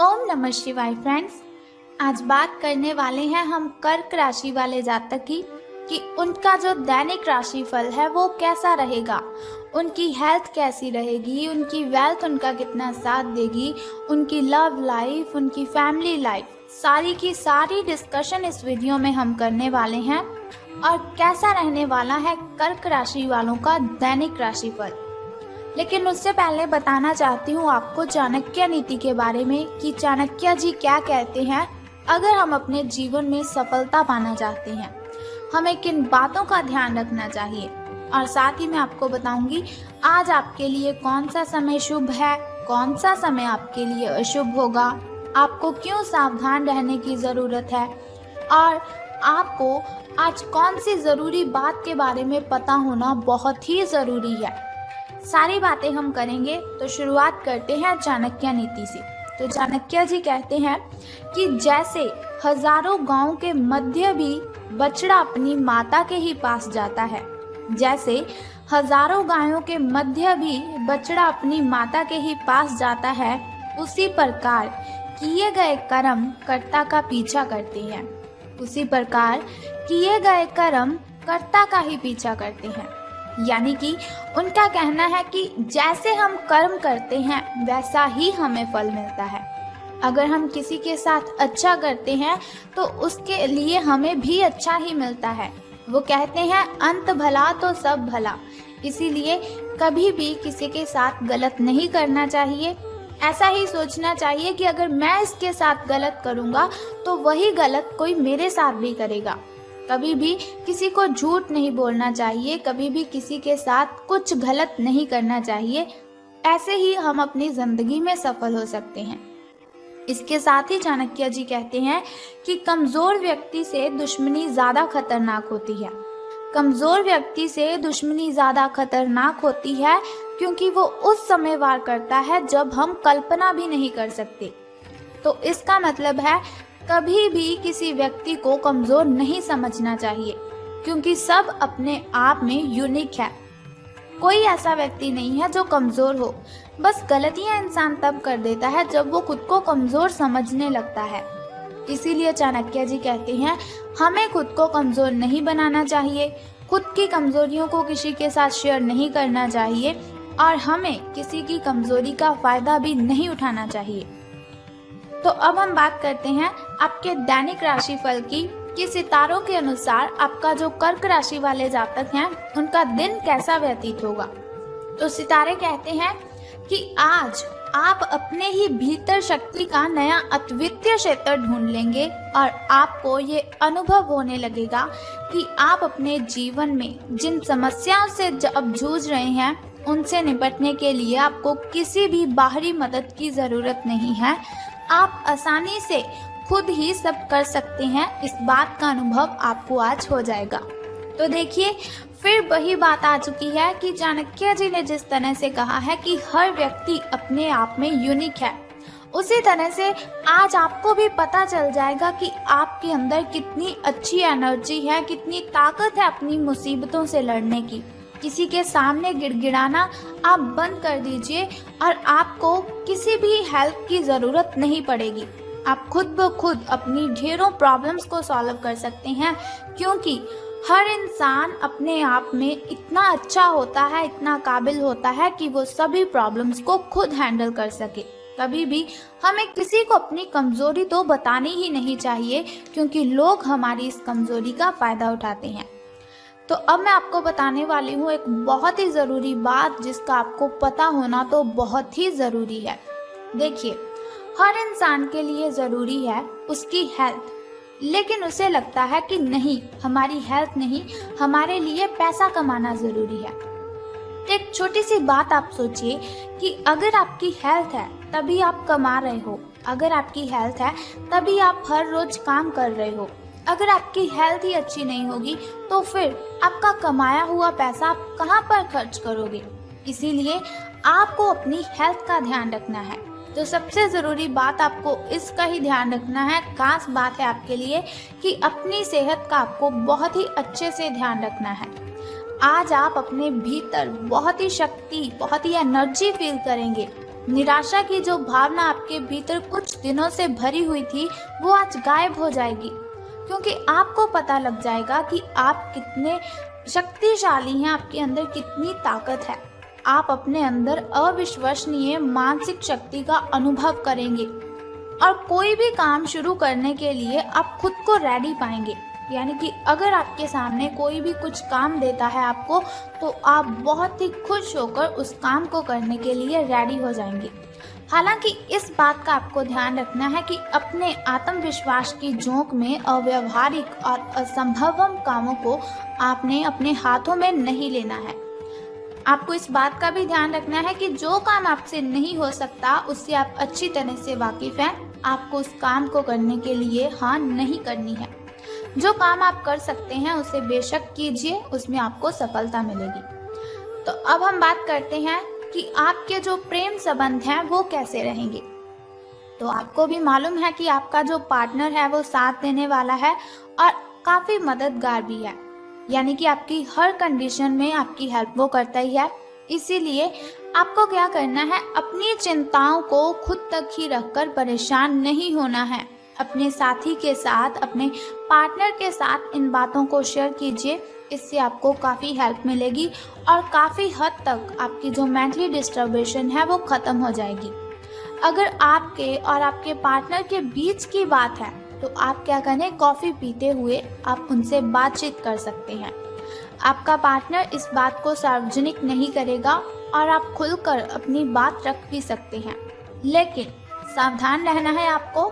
ओम नमः शिवाय फ्रेंड्स। आज बात करने वाले हैं हम कर्क राशि वाले जातक की कि उनका जो दैनिक राशिफल है वो कैसा रहेगा, उनकी हेल्थ कैसी रहेगी, उनकी वेल्थ उनका कितना साथ देगी, उनकी लव लाइफ, उनकी फैमिली लाइफ, सारी की सारी डिस्कशन इस वीडियो में हम करने वाले हैं। और कैसा रहने वाला है कर्क राशि वालों का दैनिक राशिफल। लेकिन उससे पहले बताना चाहती हूँ आपको चाणक्य नीति के बारे में कि चाणक्य जी क्या कहते हैं। अगर हम अपने जीवन में सफलता पाना चाहते हैं, हमें किन बातों का ध्यान रखना चाहिए, और साथ ही मैं आपको बताऊंगी आज आपके लिए कौन सा समय शुभ है, कौन सा समय आपके लिए अशुभ होगा, आपको क्यों सावधान रहने की ज़रूरत है, और आपको आज कौन सी ज़रूरी बात के बारे में पता होना बहुत ही ज़रूरी है। सारी बातें हम करेंगे। तो शुरुआत करते हैं चाणक्य नीति से। तो चाणक्य जी कहते हैं कि जैसे हजारों गांव के मध्य भी बछड़ा अपनी माता के ही पास जाता है, जैसे हजारों गायों के मध्य भी बछड़ा अपनी माता के ही पास जाता है, उसी प्रकार किए गए कर्म कर्ता का पीछा करते हैं। उसी प्रकार किए गए कर्म कर्ता का ही पीछा करते हैं। यानी कि उनका कहना है कि जैसे हम कर्म करते हैं वैसा ही हमें फल मिलता है। अगर हम किसी के साथ अच्छा करते हैं तो उसके लिए हमें भी अच्छा ही मिलता है। वो कहते हैं अंत भला तो सब भला। इसीलिए कभी भी किसी के साथ गलत नहीं करना चाहिए। ऐसा ही सोचना चाहिए कि अगर मैं इसके साथ गलत करूँगा तो वही गलत कोई मेरे साथ भी करेगा। कभी भी किसी को झूठ नहीं बोलना चाहिए, कभी भी किसी के साथ कुछ गलत नहीं करना चाहिए। ऐसे ही हम अपनी जिंदगी में सफल हो सकते हैं। इसके साथ ही चाणक्य जी कहते हैं कि कमजोर व्यक्ति से दुश्मनी ज्यादा खतरनाक होती है। कमजोर व्यक्ति से दुश्मनी ज्यादा खतरनाक होती है क्योंकि वो उस समय वार करता है जब हम कल्पना भी नहीं कर सकते। तो इसका मतलब है कभी भी किसी व्यक्ति को कमजोर नहीं समझना चाहिए, क्योंकि सब अपने आप में यूनिक है। कोई ऐसा व्यक्ति नहीं है जो कमजोर हो। बस गलतियां इंसान तब कर देता है जब वो खुद को कमजोर समझने लगता है। इसीलिए चाणक्य जी कहते हैं हमें खुद को कमजोर नहीं बनाना चाहिए, खुद की कमजोरियों को किसी के साथ शेयर नहीं करना चाहिए, और हमें किसी की कमजोरी का फायदा भी नहीं उठाना चाहिए। तो अब हम बात करते हैं आपके दैनिक राशिफल की कि सितारों के अनुसार आपका जो कर्क राशि वाले जातक हैं उनका दिन कैसा व्यतीत होगा। तो सितारे कहते हैं कि आज आप अपने ही भीतर शक्ति का नया अद्वितीय क्षेत्र ढूंढ लेंगे और आपको ये अनुभव होने लगेगा कि आप अपने जीवन में जिन समस्याओं से अब जूझ रहे हैं उनसे निपटने के लिए आपको किसी भी बाहरी मदद की ज़रूरत नहीं है। आप आसानी से खुद ही सब कर सकते हैं। इस बात का अनुभव आपको आज हो जाएगा। तो देखिए फिर वही बात आ चुकी है कि चाणक्य जी ने जिस तरह से कहा है कि हर व्यक्ति अपने आप में यूनिक है, उसी तरह से आज आपको भी पता चल जाएगा कि आपके अंदर कितनी अच्छी एनर्जी है, कितनी ताकत है अपनी मुसीबतों से लड़ने की। किसी के सामने गिड़गिड़ाना आप बंद कर दीजिए और आपको किसी भी हेल्प की ज़रूरत नहीं पड़ेगी। आप खुद ब खुद अपनी ढेरों प्रॉब्लम्स को सॉल्व कर सकते हैं, क्योंकि हर इंसान अपने आप में इतना अच्छा होता है, इतना काबिल होता है कि वो सभी प्रॉब्लम्स को खुद हैंडल कर सके। कभी भी हमें किसी को अपनी कमज़ोरी तो बतानी ही नहीं चाहिए, क्योंकि लोग हमारी इस कमज़ोरी का फ़ायदा उठाते हैं। तो अब मैं आपको बताने वाली हूँ एक बहुत ही ज़रूरी बात जिसका आपको पता होना तो बहुत ही ज़रूरी है। देखिए हर इंसान के लिए ज़रूरी है उसकी हेल्थ, लेकिन उसे लगता है कि नहीं, हमारी हेल्थ नहीं, हमारे लिए पैसा कमाना ज़रूरी है। एक छोटी सी बात आप सोचिए कि अगर आपकी हेल्थ है तभी आप कमा रहे हो, अगर आपकी हेल्थ है तभी आप हर रोज़ काम कर रहे हो। अगर आपकी हेल्थ ही अच्छी नहीं होगी तो फिर आपका कमाया हुआ पैसा आप कहाँ पर खर्च करोगे। इसीलिए आपको अपनी हेल्थ का ध्यान रखना है। तो सबसे ज़रूरी बात आपको इसका ही ध्यान रखना है, खास बात है आपके लिए कि अपनी सेहत का आपको बहुत ही अच्छे से ध्यान रखना है। आज आप अपने भीतर बहुत ही शक्ति, बहुत ही एनर्जी फील करेंगे निराशा की जो भावना आपके भीतर कुछ दिनों से भरी हुई थी वो आज गायब हो जाएगी, क्योंकि आपको पता लग जाएगा कि आप कितने शक्तिशाली हैं, आपके अंदर कितनी ताकत है। आप अपने अंदर अविश्वसनीय मानसिक शक्ति का अनुभव करेंगे और कोई भी काम शुरू करने के लिए आप खुद को रेडी पाएंगे। यानी कि अगर आपके सामने कोई भी कुछ काम देता है आपको, तो आप बहुत ही खुश होकर उस काम को करने के लिए रेडी हो जाएंगे। हालांकि इस बात का आपको ध्यान रखना है कि अपने आत्मविश्वास की झोंक में अव्यावहारिक और असंभव कामों को आपने अपने हाथों में नहीं लेना है। आपको इस बात का भी ध्यान रखना है कि जो काम आपसे नहीं हो सकता उससे आप अच्छी तरह से वाकिफ हैं। आपको उस काम को करने के लिए हाँ नहीं करनी है। जो काम आप कर सकते हैं उसे बेशक कीजिए, उसमें आपको सफलता मिलेगी। तो अब हम बात करते हैं कि आपके जो प्रेम संबंध हैं वो कैसे रहेंगे। तो आपको भी मालूम है कि आपका जो पार्टनर है वो साथ देने वाला है और काफी मददगार भी है, यानी कि आपकी हर कंडीशन में आपकी हेल्प वो करता ही है। इसीलिए आपको क्या करना है, अपनी चिंताओं को खुद तक ही रखकर परेशान नहीं होना है। अपने साथी के साथ, अपने पार्टनर के साथ इन बातों को शेयर कीजिए। इससे आपको काफ़ी हेल्प मिलेगी और काफ़ी हद तक आपकी जो मेंटली डिस्टर्बेशन है वो ख़त्म हो जाएगी। अगर आपके और आपके पार्टनर के बीच की बात है तो आप क्या करें, कॉफ़ी पीते हुए आप उनसे बातचीत कर सकते हैं। आपका पार्टनर इस बात को सार्वजनिक नहीं करेगा और आप खुलकर अपनी बात रख भी सकते हैं, लेकिन सावधान रहना है आपको।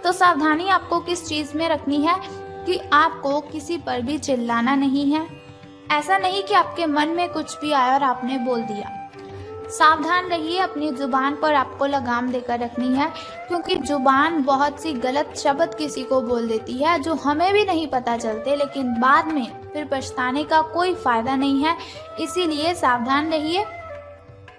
तो सावधानी आपको किस चीज़ में रखनी है कि आपको किसी पर भी चिल्लाना नहीं है। ऐसा नहीं कि आपके मन में कुछ भी आया और आपने बोल दिया। सावधान रहिए, अपनी जुबान पर आपको लगाम देकर रखनी है, क्योंकि जुबान बहुत सी गलत शब्द किसी को बोल देती है जो हमें भी नहीं पता चलते, लेकिन बाद में फिर पछताने का कोई फायदा नहीं है। इसीलिए सावधान रहिए,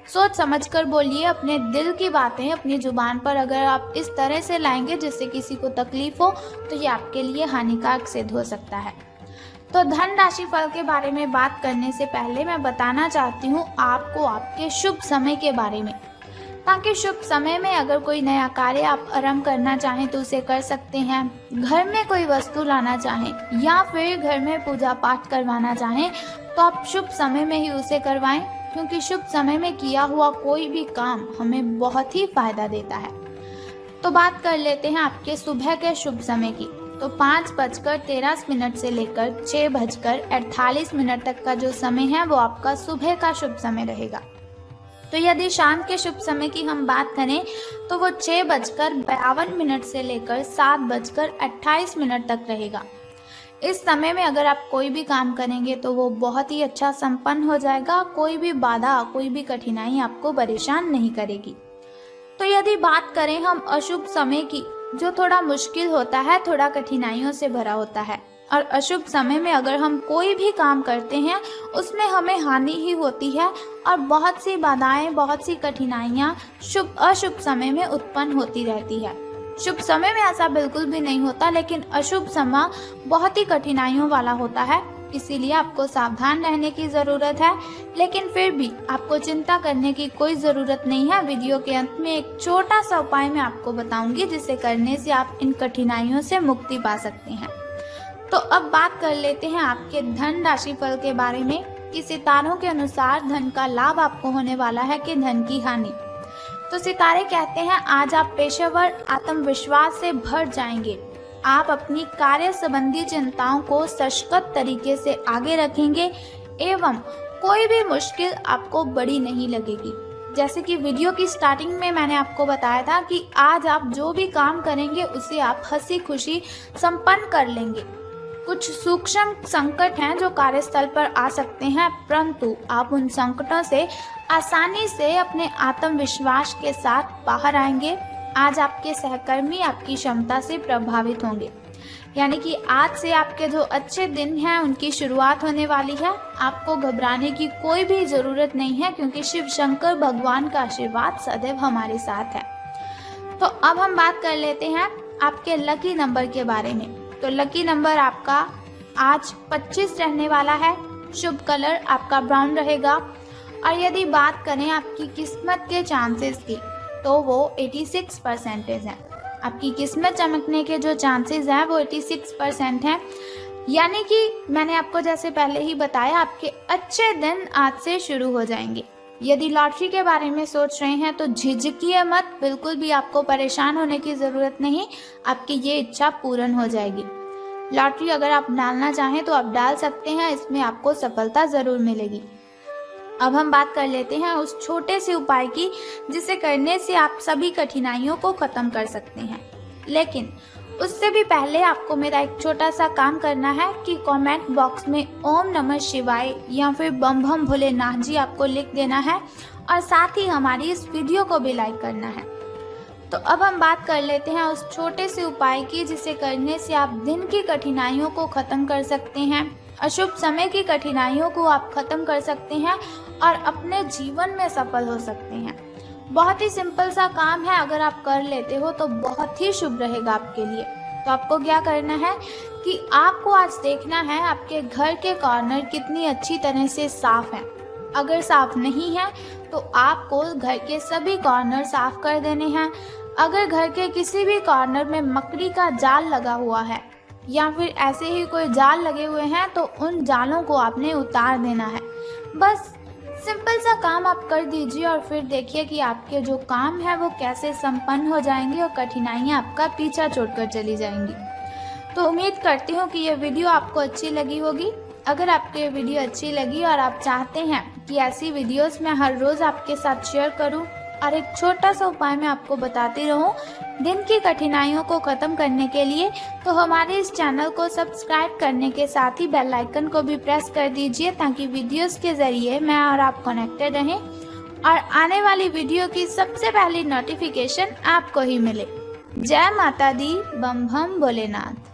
सोच समझकर बोलिए अपने दिल की बातें अपनी जुबान पर। अगर आप इस तरह से लाएंगे जिससे किसी को तकलीफ हो तो ये आपके लिए हानिकारक सिद्ध हो सकता है। तो धन राशि फल के बारे में बात करने से पहले मैं बताना चाहती हूँ आपको आपके शुभ समय के बारे में, ताकि शुभ समय में अगर कोई नया कार्य आप आरंभ करना चाहें तो उसे कर सकते हैं। घर में कोई वस्तु लाना चाहें या फिर घर में पूजा पाठ करवाना चाहें तो आप शुभ समय में ही उसे करवाएं, क्योंकि शुभ समय में किया हुआ कोई भी काम हमें बहुत ही फायदा देता है। तो बात कर लेते हैं आपके सुबह के शुभ समय की। तो 5:13 से लेकर 6:48 तक का जो समय है वो आपका सुबह का शुभ समय रहेगा। तो यदि शाम के शुभ समय की हम बात करें तो वो 6:52 से लेकर 7:28 तक रहेगा। इस समय में अगर आप कोई भी काम करेंगे तो वो बहुत ही अच्छा संपन्न हो जाएगा। कोई भी बाधा, कोई भी कठिनाई आपको परेशान नहीं करेगी। तो यदि बात करें हम अशुभ समय की, जो थोड़ा मुश्किल होता है, थोड़ा कठिनाइयों से भरा होता है, और अशुभ समय में अगर हम कोई भी काम करते हैं उसमें हमें हानि ही होती है और बहुत सी बाधाएं, बहुत सी कठिनाइयाँ अशुभ समय में उत्पन्न होती रहती है। शुभ समय में ऐसा बिल्कुल भी नहीं होता, लेकिन अशुभ समय बहुत ही कठिनाइयों वाला होता है। इसीलिए आपको सावधान रहने की ज़रूरत है, लेकिन फिर भी आपको चिंता करने की कोई ज़रूरत नहीं है। वीडियो के अंत में एक छोटा सा उपाय मैं आपको बताऊंगी, जिसे करने से आप इन कठिनाइयों से मुक्ति पा सकते हैं। तो अब बात कर लेते हैं आपके धन राशि फल के बारे में कि सितारों के अनुसार धन का लाभ आपको होने वाला है कि धन की हानि। तो सितारे कहते हैं आज आप पेशेवर आत्मविश्वास से भर जाएंगे। आप अपनी कार्य संबंधी चिंताओं को सशक्त तरीके से आगे रखेंगे एवं कोई भी मुश्किल आपको बड़ी नहीं लगेगी। जैसे कि वीडियो की स्टार्टिंग में मैंने आपको बताया था कि आज आप जो भी काम करेंगे उसे आप हंसी खुशी संपन्न कर लेंगे। कुछ सूक्ष्म संकट हैं जो कार्यस्थल पर आ सकते हैं, परंतु आप उन संकटों से आसानी से अपने आत्मविश्वास के साथ बाहर आएंगे। आज आपके सहकर्मी आपकी क्षमता से प्रभावित होंगे, यानी कि आज से आपके जो अच्छे दिन हैं उनकी शुरुआत होने वाली है। आपको घबराने की कोई भी ज़रूरत नहीं है, क्योंकि शिव शंकर भगवान का आशीर्वाद सदैव हमारे साथ है। तो अब हम बात कर लेते हैं आपके लकी नंबर के बारे में। तो लकी नंबर आपका आज 25 रहने वाला है। शुभ कलर आपका ब्राउन रहेगा और यदि बात करें आपकी किस्मत के चांसेस की, तो वो 86% हैं। आपकी किस्मत चमकने के जो चांसेस हैं वो 86% हैं। यानी कि मैंने आपको जैसे पहले ही बताया, आपके अच्छे दिन आज से शुरू हो जाएंगे। यदि लॉटरी के बारे में सोच रहे हैं तो झिझकिए मत, बिल्कुल भी आपको परेशान होने की ज़रूरत नहीं, आपकी ये इच्छा पूर्ण हो जाएगी। लॉटरी अगर आप डालना चाहें तो आप डाल सकते हैं, इसमें आपको सफलता ज़रूर मिलेगी। अब हम बात कर लेते हैं उस छोटे से उपाय की जिसे करने से आप सभी कठिनाइयों को ख़त्म कर सकते हैं। लेकिन उससे भी पहले आपको मेरा एक छोटा सा काम करना है कि कमेंट बॉक्स में ओम नमः शिवाय या फिर बम बम भोलेनाथ जी आपको लिख देना है और साथ ही हमारी इस वीडियो को भी लाइक करना है। तो अब हम बात कर लेते हैं उस छोटे से उपाय की जिसे करने से आप दिन की कठिनाइयों को ख़त्म कर सकते हैं, अशुभ समय की कठिनाइयों को आप ख़त्म कर सकते हैं और अपने जीवन में सफल हो सकते हैं। बहुत ही सिंपल सा काम है, अगर आप कर लेते हो तो बहुत ही शुभ रहेगा आपके लिए। तो आपको क्या करना है कि आपको आज देखना है आपके घर के कॉर्नर कितनी अच्छी तरह से साफ हैं। अगर साफ नहीं है तो आपको घर के सभी कॉर्नर साफ कर देने हैं। अगर घर के किसी भी कॉर्नर में मकड़ी का जाल लगा हुआ है या फिर ऐसे ही कोई जाल लगे हुए हैं तो उन जालों को आपने उतार देना है। बस सिंपल सा काम आप कर दीजिए और फिर देखिए कि आपके जो काम है वो कैसे संपन्न हो जाएंगे और कठिनाइयाँ आपका पीछा छोड़कर चली जाएंगी। तो उम्मीद करती हूँ कि ये वीडियो आपको अच्छी लगी होगी। अगर आपको ये वीडियो अच्छी लगी और आप चाहते हैं कि ऐसी वीडियोस मैं हर रोज़ आपके साथ शेयर करूँ और एक छोटा सा उपाय मैं आपको बताती रहूं दिन की कठिनाइयों को ख़त्म करने के लिए, तो हमारे इस चैनल को सब्सक्राइब करने के साथ ही बेल आइकन को भी प्रेस कर दीजिए ताकि वीडियोस के ज़रिए मैं और आप कनेक्टेड रहें और आने वाली वीडियो की सबसे पहली नोटिफिकेशन आपको ही मिले। जय माता दी, बम बम भोलेनाथ।